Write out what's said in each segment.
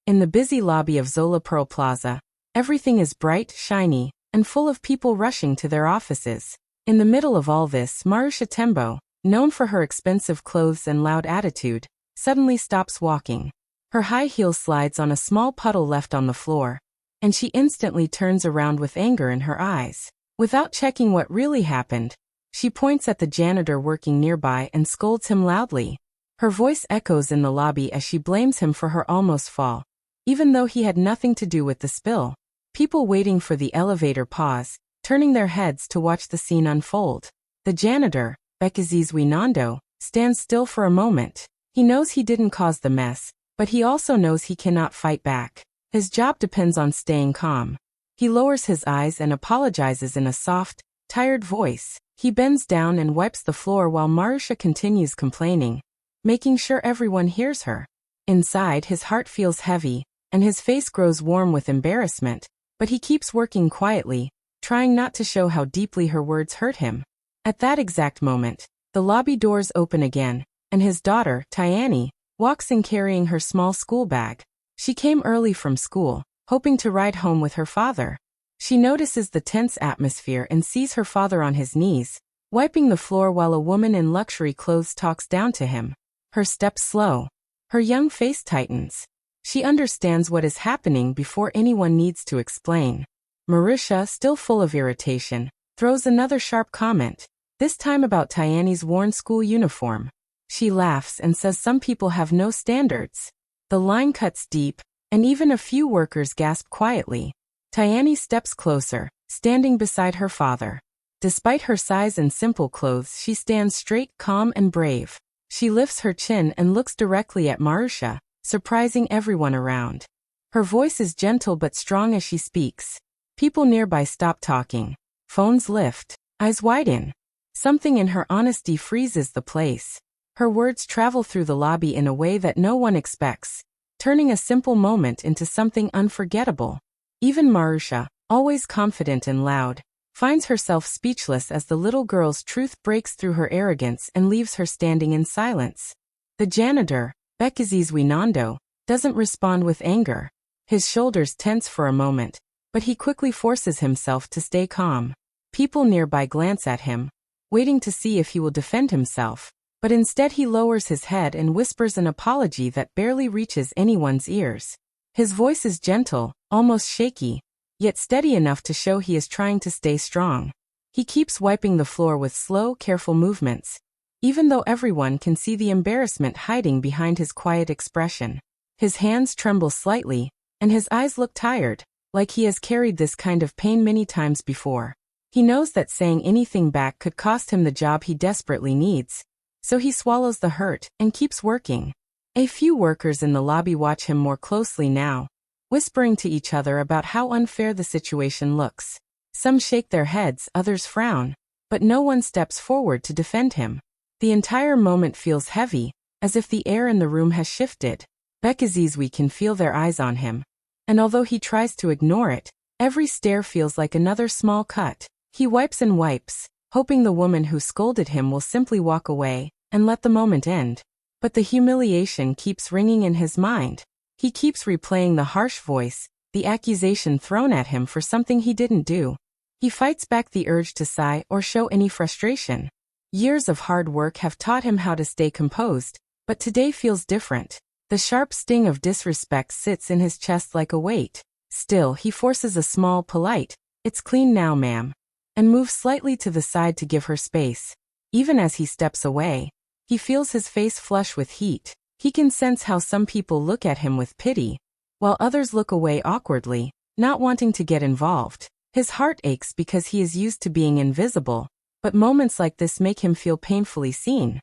In the busy lobby of Zola Pearl Plaza, everything is bright, shiny, and full of people rushing to their offices. In the middle of all this, Marusha Tembo, known for her expensive clothes and loud attitude, suddenly stops walking. Her high heel slides on a small puddle left on the floor, and she instantly turns around with anger in her eyes. Without checking what really happened, she points at the janitor working nearby and scolds him loudly. Her voice echoes in the lobby as she blames him for her almost fall, even though he had nothing to do with the spill. People waiting for the elevator pause, turning their heads to watch the scene unfold. The janitor, Bekazizwe Nando, stands still for a moment. He knows he didn't cause the mess, but he also knows he cannot fight back. His job depends on staying calm. He lowers his eyes and apologizes in a soft, tired voice. He bends down and wipes the floor while Marusha continues complaining, making sure everyone hears her. Inside, his heart feels heavy, and his face grows warm with embarrassment, but he keeps working quietly, trying not to show how deeply her words hurt him. At that exact moment, the lobby doors open again, and his daughter, Tyani, walks in carrying her small school bag. She came early from school, hoping to ride home with her father. She notices the tense atmosphere and sees her father on his knees, wiping the floor while a woman in luxury clothes talks down to him. Her steps slow. Her young face tightens. She understands what is happening before anyone needs to explain. Marusha, still full of irritation, throws another sharp comment, this time about Tyani's worn school uniform. She laughs and says some people have no standards. The line cuts deep, and even a few workers gasp quietly. Tyani steps closer, standing beside her father. Despite her size and simple clothes, she stands straight, calm, and brave. She lifts her chin and looks directly at Marusha, surprising everyone around. Her voice is gentle but strong as she speaks. People nearby stop talking. Phones lift. Eyes widen. Something in her honesty freezes the place. Her words travel through the lobby in a way that no one expects, turning a simple moment into something unforgettable. Even Marusha, always confident and loud, finds herself speechless as the little girl's truth breaks through her arrogance and leaves her standing in silence. The janitor, Bekazizwe Nando, doesn't respond with anger. His shoulders tense for a moment, but he quickly forces himself to stay calm. People nearby glance at him, waiting to see if he will defend himself, but instead he lowers his head and whispers an apology that barely reaches anyone's ears. His voice is gentle, almost shaky, yet steady enough to show he is trying to stay strong. He keeps wiping the floor with slow, careful movements, even though everyone can see the embarrassment hiding behind his quiet expression. His hands tremble slightly, and his eyes look tired, like he has carried this kind of pain many times before. He knows that saying anything back could cost him the job he desperately needs, so he swallows the hurt and keeps working. A few workers in the lobby watch him more closely now, whispering to each other about how unfair the situation looks. Some shake their heads, others frown, but no one steps forward to defend him. The entire moment feels heavy, as if the air in the room has shifted. Bekazizwe can feel their eyes on him, and although he tries to ignore it, every stare feels like another small cut. He wipes and wipes, hoping the woman who scolded him will simply walk away and let the moment end. But the humiliation keeps ringing in his mind. He keeps replaying the harsh voice, the accusation thrown at him for something he didn't do. He fights back the urge to sigh or show any frustration. Years of hard work have taught him how to stay composed, but today feels different. The sharp sting of disrespect sits in his chest like a weight. Still, he forces a small, polite, "It's clean now, ma'am," and moves slightly to the side to give her space. Even as he steps away, he feels his face flush with heat. He can sense how some people look at him with pity, while others look away awkwardly, not wanting to get involved. His heart aches because he is used to being invisible, but moments like this make him feel painfully seen.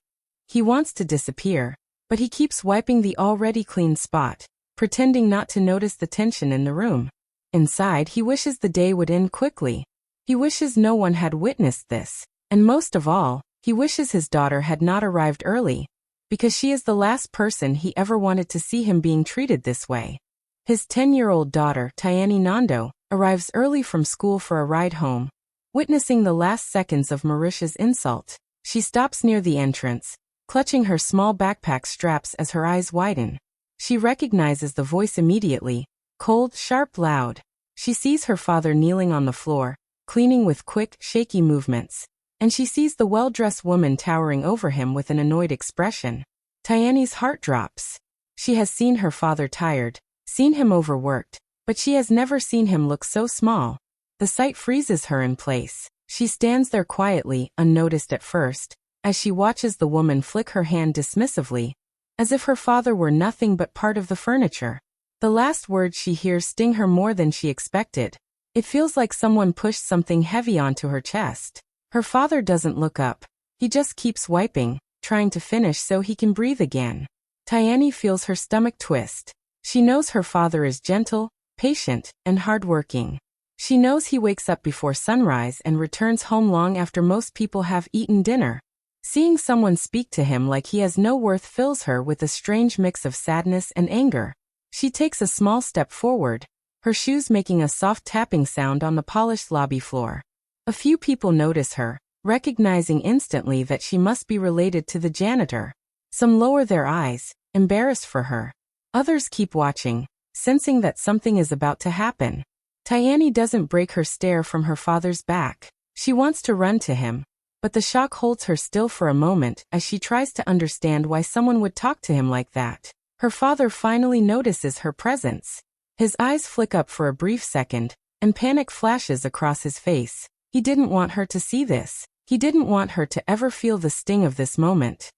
He wants to disappear, but he keeps wiping the already clean spot, pretending not to notice the tension in the room. Inside, he wishes the day would end quickly. He wishes no one had witnessed this, and most of all, he wishes his daughter had not arrived early, because she is the last person he ever wanted to see him being treated this way. His 10-year-old daughter, Tyani Nando, arrives early from school for a ride home. Witnessing the last seconds of Marusha's insult, she stops near the entrance, clutching her small backpack straps as her eyes widen. She recognizes the voice immediately, cold, sharp, loud. She sees her father kneeling on the floor, cleaning with quick, shaky movements. And she sees the well-dressed woman towering over him with an annoyed expression. Tayani's heart drops. She has seen her father tired, seen him overworked, but she has never seen him look so small. The sight freezes her in place. She stands there quietly, unnoticed at first, as she watches the woman flick her hand dismissively, as if her father were nothing but part of the furniture. The last words she hears sting her more than she expected. It feels like someone pushed something heavy onto her chest. Her father doesn't look up. He just keeps wiping, trying to finish so he can breathe again. Tayani feels her stomach twist. She knows her father is gentle, patient, and hardworking. She knows he wakes up before sunrise and returns home long after most people have eaten dinner. Seeing someone speak to him like he has no worth fills her with a strange mix of sadness and anger. She takes a small step forward, her shoes making a soft tapping sound on the polished lobby floor. A few people notice her, recognizing instantly that she must be related to the janitor. Some lower their eyes, embarrassed for her. Others keep watching, sensing that something is about to happen. Tayani doesn't break her stare from her father's back. She wants to run to him, but the shock holds her still for a moment as she tries to understand why someone would talk to him like that. Her father finally notices her presence. His eyes flick up for a brief second, and panic flashes across his face. He didn't want her to see this. He didn't want her to ever feel the sting of this moment.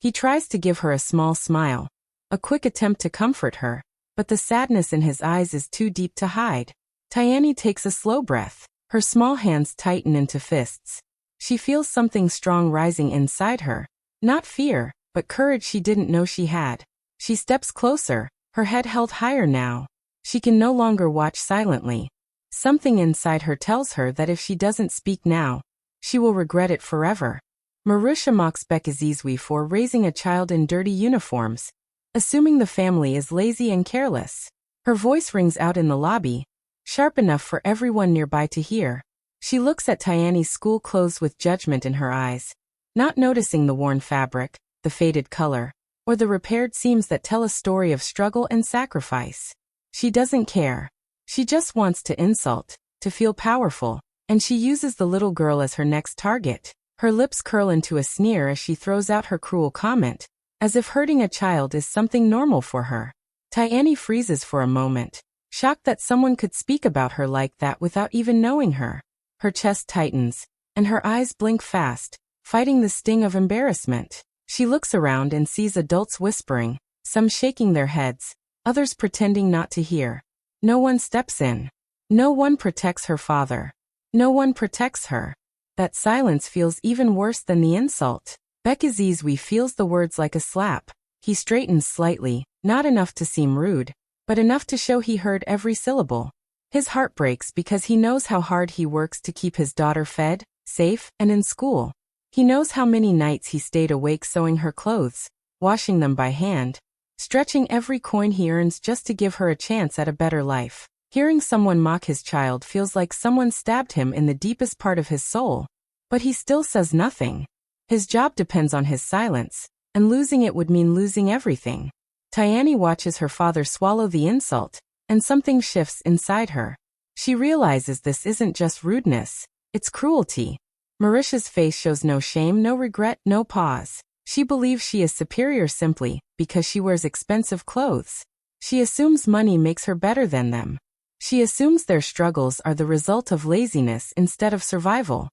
He tries to give her a small smile, a quick attempt to comfort her, but the sadness in his eyes is too deep to hide. Tayani takes a slow breath. Her small hands tighten into fists. She feels something strong rising inside her. Not fear, but courage she didn't know she had. She steps closer, her head held higher now. She can no longer watch silently. Something inside her tells her that if she doesn't speak now, she will regret it forever. Marusha mocks Bekazizwe for raising a child in dirty uniforms, assuming the family is lazy and careless. Her voice rings out in the lobby, sharp enough for everyone nearby to hear. She looks at Tayani's school clothes with judgment in her eyes, not noticing the worn fabric, the faded color, or the repaired seams that tell a story of struggle and sacrifice. She doesn't care. She just wants to insult, to feel powerful, and she uses the little girl as her next target. Her lips curl into a sneer as she throws out her cruel comment, as if hurting a child is something normal for her. Tayani freezes for a moment, shocked that someone could speak about her like that without even knowing her. Her chest tightens, and her eyes blink fast, fighting the sting of embarrassment. She looks around and sees adults whispering, some shaking their heads, others pretending not to hear. No one steps in. No one protects her father. No one protects her. That silence feels even worse than the insult. Bekazizwe feels the words like a slap. He straightens slightly, not enough to seem rude, but enough to show he heard every syllable. His heart breaks because he knows how hard he works to keep his daughter fed, safe, and in school. He knows how many nights he stayed awake sewing her clothes, washing them by hand, stretching every coin he earns just to give her a chance at a better life. Hearing someone mock his child feels like someone stabbed him in the deepest part of his soul. But he still says nothing. His job depends on his silence, and losing it would mean losing everything. Tayani watches her father swallow the insult, and something shifts inside her. She realizes this isn't just rudeness, it's cruelty. Marisha's face shows no shame, no regret, no pause. She believes she is superior simply because she wears expensive clothes. She assumes money makes her better than them. She assumes their struggles are the result of laziness instead of survival.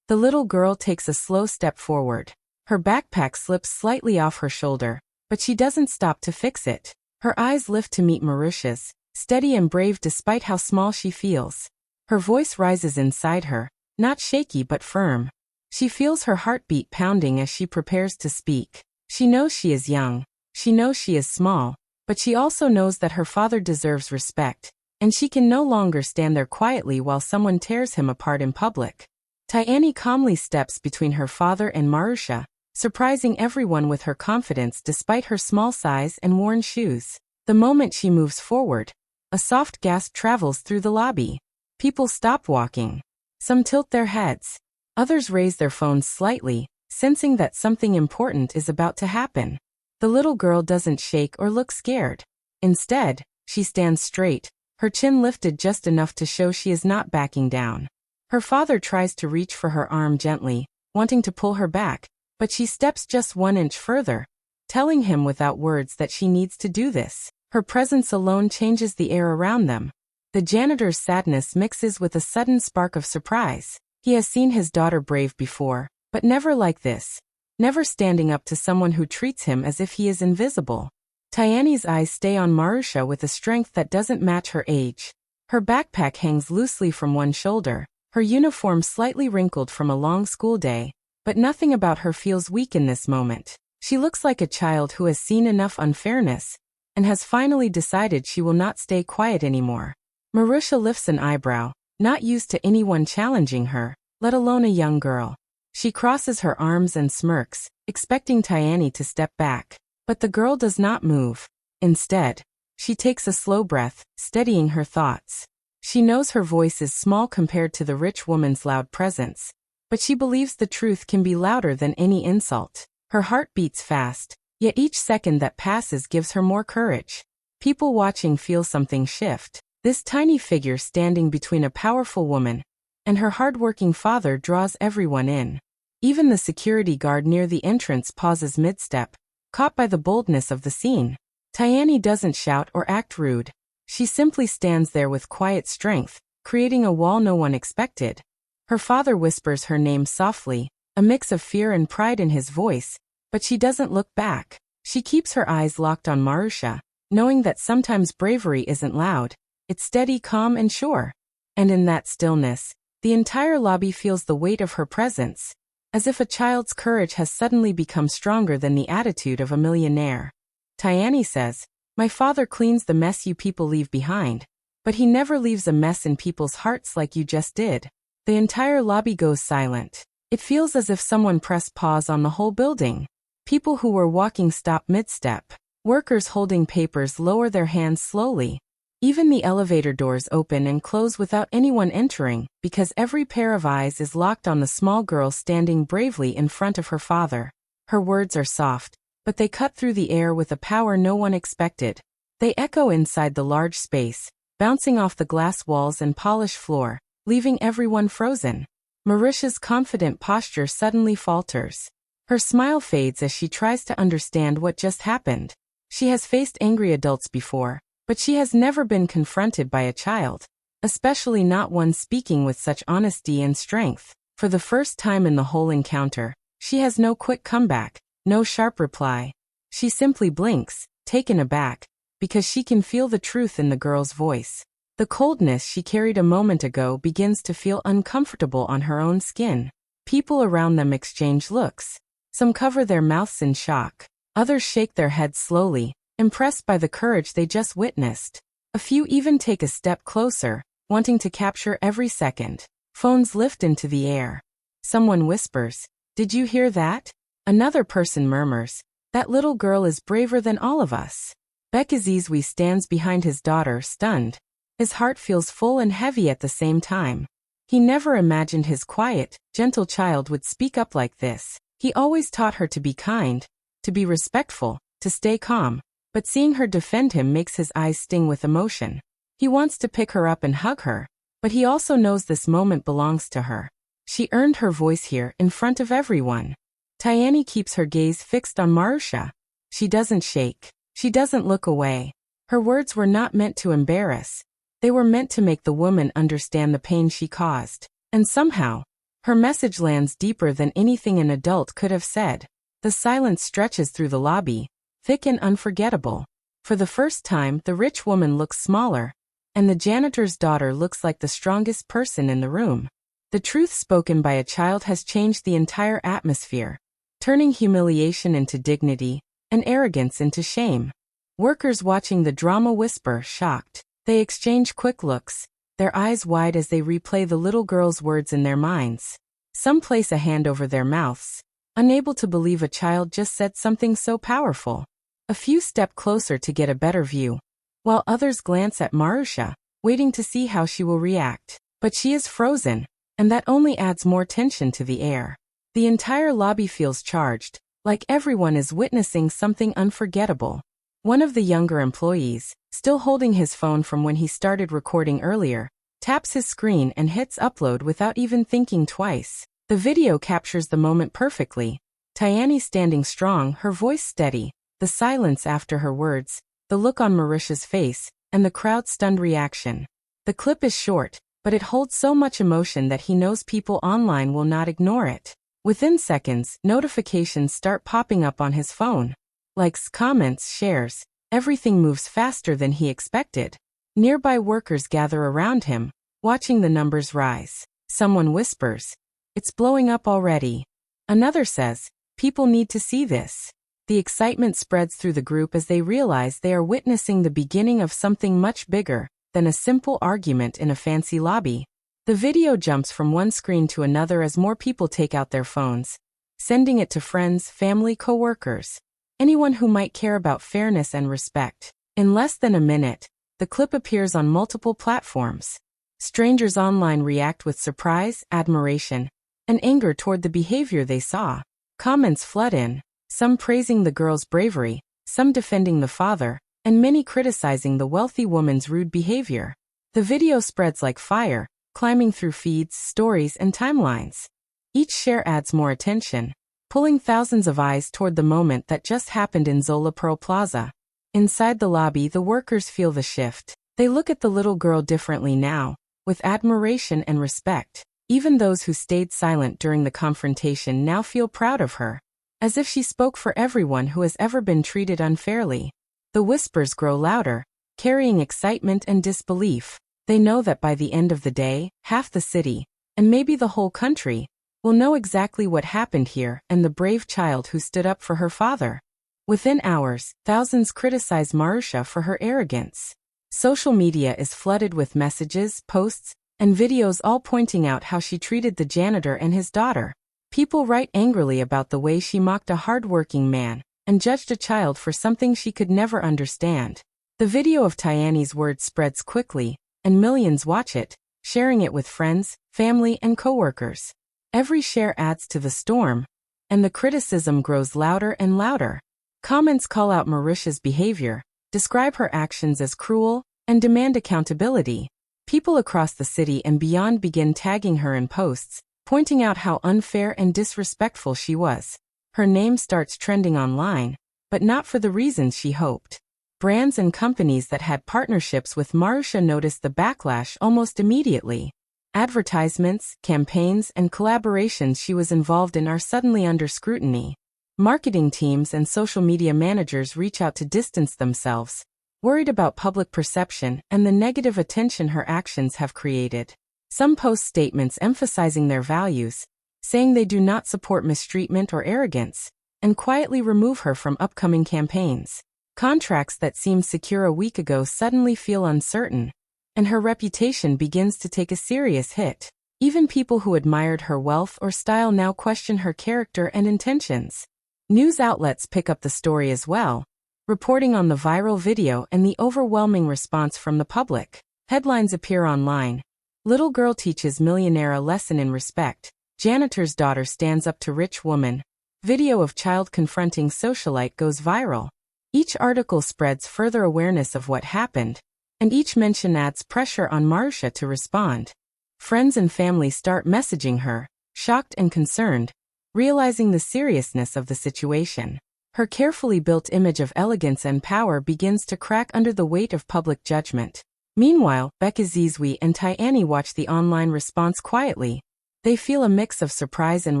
The little girl takes a slow step forward. Her backpack slips slightly off her shoulder, but she doesn't stop to fix it. Her eyes lift to meet Marisha's, steady and brave despite how small she feels. Her voice rises inside her, not shaky but firm. She feels her heartbeat pounding as she prepares to speak. She knows she is young. She knows she is small, but she also knows that her father deserves respect, and she can no longer stand there quietly while someone tears him apart in public. Tayani calmly steps between her father and Marusha, surprising everyone with her confidence despite her small size and worn shoes. The moment she moves forward, a soft gasp travels through the lobby. People stop walking. Some tilt their heads. Others raise their phones slightly, sensing that something important is about to happen. The little girl doesn't shake or look scared. Instead, she stands straight, her chin lifted just enough to show she is not backing down. Her father tries to reach for her arm gently, wanting to pull her back, but she steps just 1 inch further, telling him without words that she needs to do this. Her presence alone changes the air around them. The janitor's sadness mixes with a sudden spark of surprise. He has seen his daughter brave before, but never like this. Never standing up to someone who treats him as if he is invisible. Tayani's eyes stay on Marusha with a strength that doesn't match her age. Her backpack hangs loosely from one shoulder, her uniform slightly wrinkled from a long school day, but nothing about her feels weak in this moment. She looks like a child who has seen enough unfairness and has finally decided she will not stay quiet anymore. Marusha lifts an eyebrow, not used to anyone challenging her, let alone a young girl. She crosses her arms and smirks, expecting Tayani to step back. But the girl does not move. Instead, she takes a slow breath, steadying her thoughts. She knows her voice is small compared to the rich woman's loud presence, but she believes the truth can be louder than any insult. Her heart beats fast, yet each second that passes gives her more courage. People watching feel something shift. This tiny figure standing between a powerful woman and her hard-working father draws everyone in. Even the security guard near the entrance pauses mid-step, caught by the boldness of the scene. Tayani doesn't shout or act rude. She simply stands there with quiet strength, creating a wall no one expected. Her father whispers her name softly, a mix of fear and pride in his voice, but she doesn't look back. She keeps her eyes locked on Marusha, knowing that sometimes bravery isn't loud, it's steady, calm, and sure. And in that stillness, the entire lobby feels the weight of her presence, as if a child's courage has suddenly become stronger than the attitude of a millionaire. Tayani says, "My father cleans the mess you people leave behind, but he never leaves a mess in people's hearts like you just did." The entire lobby goes silent. It feels as if someone pressed pause on the whole building. People who were walking stop mid-step. Workers holding papers lower their hands slowly. Even the elevator doors open and close without anyone entering, because every pair of eyes is locked on the small girl standing bravely in front of her father. Her words are soft, but they cut through the air with a power no one expected. They echo inside the large space, bouncing off the glass walls and polished floor, leaving everyone frozen. Marusha's confident posture suddenly falters. Her smile fades as she tries to understand what just happened. She has faced angry adults before, but she has never been confronted by a child, especially not one speaking with such honesty and strength. For the first time in the whole encounter, she has no quick comeback, no sharp reply. She simply blinks, taken aback, because she can feel the truth in the girl's voice. The coldness she carried a moment ago begins to feel uncomfortable on her own skin. People around them exchange looks. Some cover their mouths in shock. Others shake their heads slowly, impressed by the courage they just witnessed. A few even take a step closer, wanting to capture every second. Phones lift into the air. Someone whispers, "Did you hear that?" Another person murmurs, "That little girl is braver than all of us." Bekazizwe stands behind his daughter, stunned. His heart feels full and heavy at the same time. He never imagined his quiet, gentle child would speak up like this. He always taught her to be kind, to be respectful, to stay calm. But seeing her defend him makes his eyes sting with emotion. He wants to pick her up and hug her, but he also knows this moment belongs to her. She earned her voice here in front of everyone. Tayani keeps her gaze fixed on Marusha. She doesn't shake. She doesn't look away. Her words were not meant to embarrass. They were meant to make the woman understand the pain she caused. And somehow, her message lands deeper than anything an adult could have said. The silence stretches through the lobby, thick and unforgettable. For the first time, the rich woman looks smaller, and the janitor's daughter looks like the strongest person in the room. The truth spoken by a child has changed the entire atmosphere, turning humiliation into dignity, and arrogance into shame. Workers watching the drama whisper, shocked. They exchange quick looks, their eyes wide as they replay the little girl's words in their minds. Some place a hand over their mouths, unable to believe a child just said something so powerful. A few step closer to get a better view, while others glance at Marusha, waiting to see how she will react. But she is frozen, and that only adds more tension to the air. The entire lobby feels charged, like everyone is witnessing something unforgettable. One of the younger employees, still holding his phone from when he started recording earlier, taps his screen and hits upload without even thinking twice. The video captures the moment perfectly. Tayani standing strong, her voice steady, the silence after her words, the look on Marisha's face, and the crowd's stunned reaction. The clip is short, but it holds so much emotion that he knows people online will not ignore it. Within seconds, notifications start popping up on his phone. Likes, comments, shares, everything moves faster than he expected. Nearby workers gather around him, watching the numbers rise. Someone whispers, "It's blowing up already." Another says, "People need to see this." The excitement spreads through the group as they realize they are witnessing the beginning of something much bigger than a simple argument in a fancy lobby. The video jumps from one screen to another as more people take out their phones, sending it to friends, family, co-workers, anyone who might care about fairness and respect. In less than a minute, the clip appears on multiple platforms. Strangers online react with surprise, admiration, and anger toward the behavior they saw. Comments flood in, some praising the girl's bravery, some defending the father, and many criticizing the wealthy woman's rude behavior. The video spreads like fire, climbing through feeds, stories, and timelines. Each share adds more attention, pulling thousands of eyes toward the moment that just happened in Zola Pearl Plaza. Inside the lobby, the workers feel the shift. They look at the little girl differently now, with admiration and respect. Even those who stayed silent during the confrontation now feel proud of her, as if she spoke for everyone who has ever been treated unfairly. The whispers grow louder, carrying excitement and disbelief. They know that by the end of the day, half the city, and maybe the whole country, will know exactly what happened here and the brave child who stood up for her father. Within hours, thousands criticize Marusha for her arrogance. Social media is flooded with messages, posts, and videos all pointing out how she treated the janitor and his daughter. People write angrily about the way she mocked a hard-working man and judged a child for something she could never understand. The video of Tayani's words spreads quickly, and millions watch it, sharing it with friends, family, and coworkers. Every share adds to the storm, and the criticism grows louder and louder. Comments call out Marisha's behavior, describe her actions as cruel, and demand accountability. People across the city and beyond begin tagging her in posts, pointing out how unfair and disrespectful she was. Her name starts trending online, but not for the reasons she hoped. Brands and companies that had partnerships with Marusha noticed the backlash almost immediately. Advertisements, campaigns, and collaborations she was involved in are suddenly under scrutiny. Marketing teams and social media managers reach out to distance themselves, worried about public perception and the negative attention her actions have created. Some post statements emphasizing their values, saying they do not support mistreatment or arrogance, and quietly remove her from upcoming campaigns. Contracts that seemed secure a week ago suddenly feel uncertain, and her reputation begins to take a serious hit. Even people who admired her wealth or style now question her character and intentions. News outlets pick up the story as well, reporting on the viral video and the overwhelming response from the public. Headlines appear online. Little girl teaches millionaire a lesson in respect. Janitor's daughter stands up to rich woman. Video of child confronting socialite goes viral. Each article spreads further awareness of what happened, and each mention adds pressure on Marusha to respond. Friends and family start messaging her, shocked and concerned, realizing the seriousness of the situation. Her carefully built image of elegance and power begins to crack under the weight of public judgment. Meanwhile, Bekazizwe and Tayani watch the online response quietly. They feel a mix of surprise and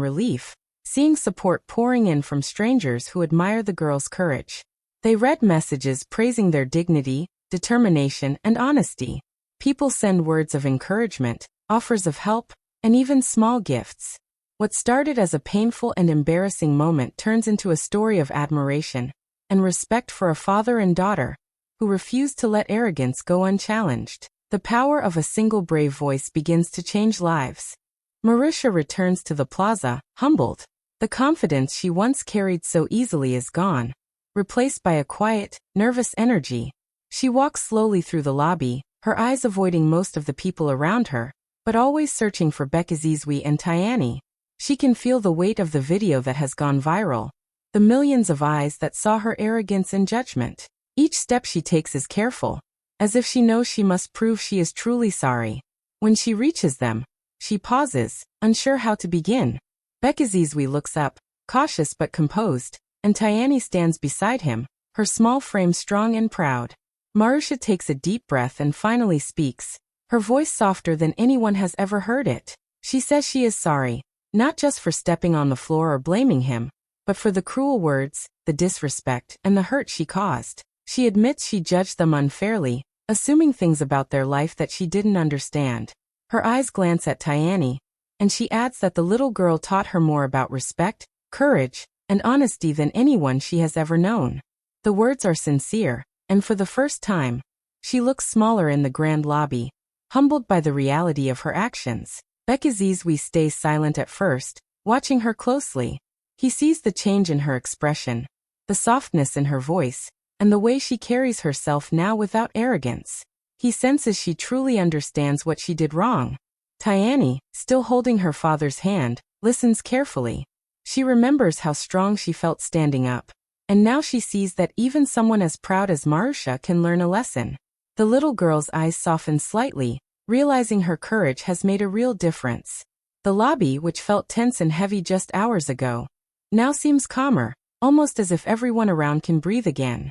relief, seeing support pouring in from strangers who admire the girl's courage. They read messages praising their dignity, determination, and honesty. People send words of encouragement, offers of help, and even small gifts. What started as a painful and embarrassing moment turns into a story of admiration and respect for a father and daughter who refused to let arrogance go unchallenged. The power of a single brave voice begins to change lives. Marusha returns to the plaza, humbled. The confidence she once carried so easily is gone, replaced by a quiet, nervous energy. She walks slowly through the lobby, her eyes avoiding most of the people around her, but always searching for Bekazizwe and Tayani. She can feel the weight of the video that has gone viral, the millions of eyes that saw her arrogance and judgment. Each step she takes is careful, as if she knows she must prove she is truly sorry. When she reaches them, she pauses, unsure how to begin. Bekizizwe looks up, cautious but composed, and Tayani stands beside him, her small frame strong and proud. Marusha takes a deep breath and finally speaks, her voice softer than anyone has ever heard it. She says she is sorry, not just for stepping on the floor or blaming him, but for the cruel words, the disrespect, and the hurt she caused. She admits she judged them unfairly, assuming things about their life that she didn't understand. Her eyes glance at Tayani, and she adds that the little girl taught her more about respect, courage, and honesty than anyone she has ever known. The words are sincere, and for the first time, she looks smaller in the grand lobby, humbled by the reality of her actions. Bekizizwe stays silent at first, watching her closely. He sees the change in her expression, the softness in her voice, and the way she carries herself now without arrogance. He senses she truly understands what she did wrong. Tayani, still holding her father's hand, listens carefully. She remembers how strong she felt standing up, and now she sees that even someone as proud as Marusha can learn a lesson. The little girl's eyes soften slightly, realizing her courage has made a real difference. The lobby, which felt tense and heavy just hours ago, now seems calmer, almost as if everyone around can breathe again.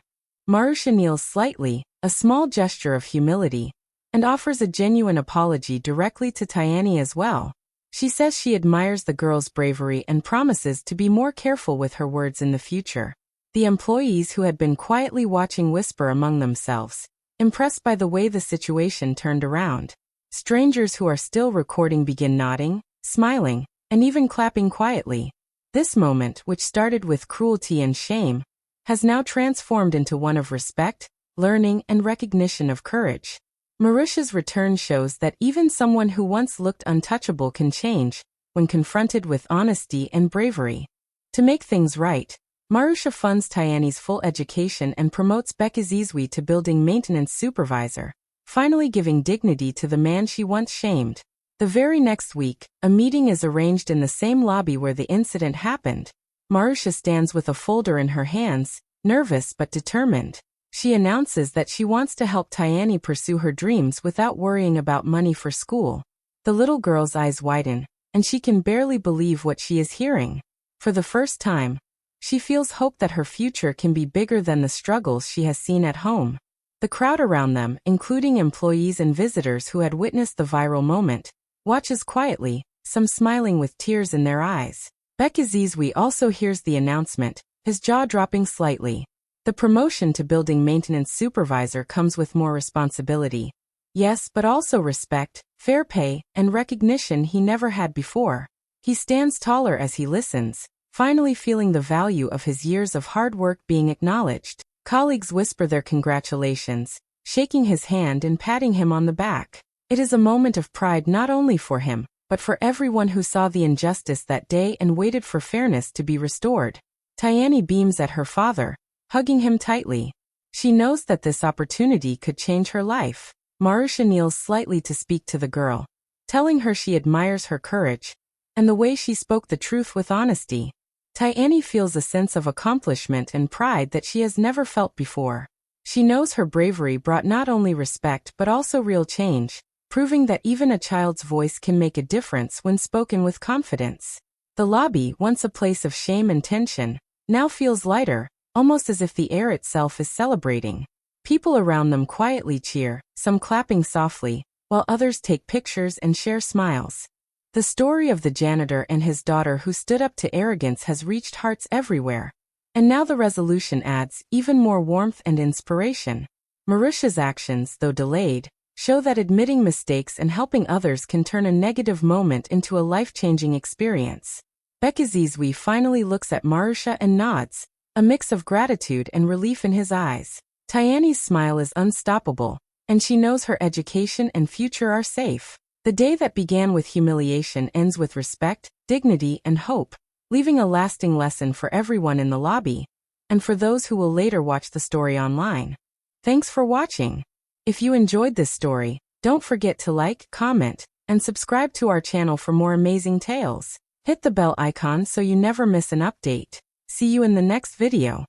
Marusha kneels slightly, a small gesture of humility, and offers a genuine apology directly to Tayani as well. She says she admires the girl's bravery and promises to be more careful with her words in the future. The employees who had been quietly watching whisper among themselves, impressed by the way the situation turned around. Strangers who are still recording begin nodding, smiling, and even clapping quietly. This moment, which started with cruelty and shame, has now transformed into one of respect, learning, and recognition of courage. Marusha's return shows that even someone who once looked untouchable can change when confronted with honesty and bravery. To make things right, Marusha funds Tayani's full education and promotes Bekizizwe to building maintenance supervisor, finally giving dignity to the man she once shamed. The very next week, a meeting is arranged in the same lobby where the incident happened. Marusha stands with a folder in her hands, nervous but determined. She announces that she wants to help Tayani pursue her dreams without worrying about money for school. The little girl's eyes widen, and she can barely believe what she is hearing. For the first time, she feels hope that her future can be bigger than the struggles she has seen at home. The crowd around them, including employees and visitors who had witnessed the viral moment, watches quietly, some smiling with tears in their eyes. Bekizizwe also hears the announcement, his jaw dropping slightly. The promotion to building maintenance supervisor comes with more responsibility. Yes, but also respect, fair pay, and recognition he never had before. He stands taller as he listens, finally feeling the value of his years of hard work being acknowledged. Colleagues whisper their congratulations, shaking his hand and patting him on the back. It is a moment of pride not only for him, but for everyone who saw the injustice that day and waited for fairness to be restored. Tayani beams at her father, hugging him tightly. She knows that this opportunity could change her life. Marusha kneels slightly to speak to the girl, telling her she admires her courage and the way she spoke the truth with honesty. Tayani feels a sense of accomplishment and pride that she has never felt before. She knows her bravery brought not only respect but also real change, proving that even a child's voice can make a difference when spoken with confidence. The lobby, once a place of shame and tension, now feels lighter, almost as if the air itself is celebrating. People around them quietly cheer, some clapping softly, while others take pictures and share smiles. The story of the janitor and his daughter who stood up to arrogance has reached hearts everywhere. And now the resolution adds even more warmth and inspiration. Marusha's actions, though delayed, show that admitting mistakes and helping others can turn a negative moment into a life-changing experience. Bekizizwe finally looks at Marusha and nods, a mix of gratitude and relief in his eyes. Tayani's smile is unstoppable, and she knows her education and future are safe. The day that began with humiliation ends with respect, dignity, and hope, leaving a lasting lesson for everyone in the lobby, and for those who will later watch the story online. Thanks for watching. If you enjoyed this story, don't forget to like, comment, and subscribe to our channel for more amazing tales. Hit the bell icon so you never miss an update. See you in the next video.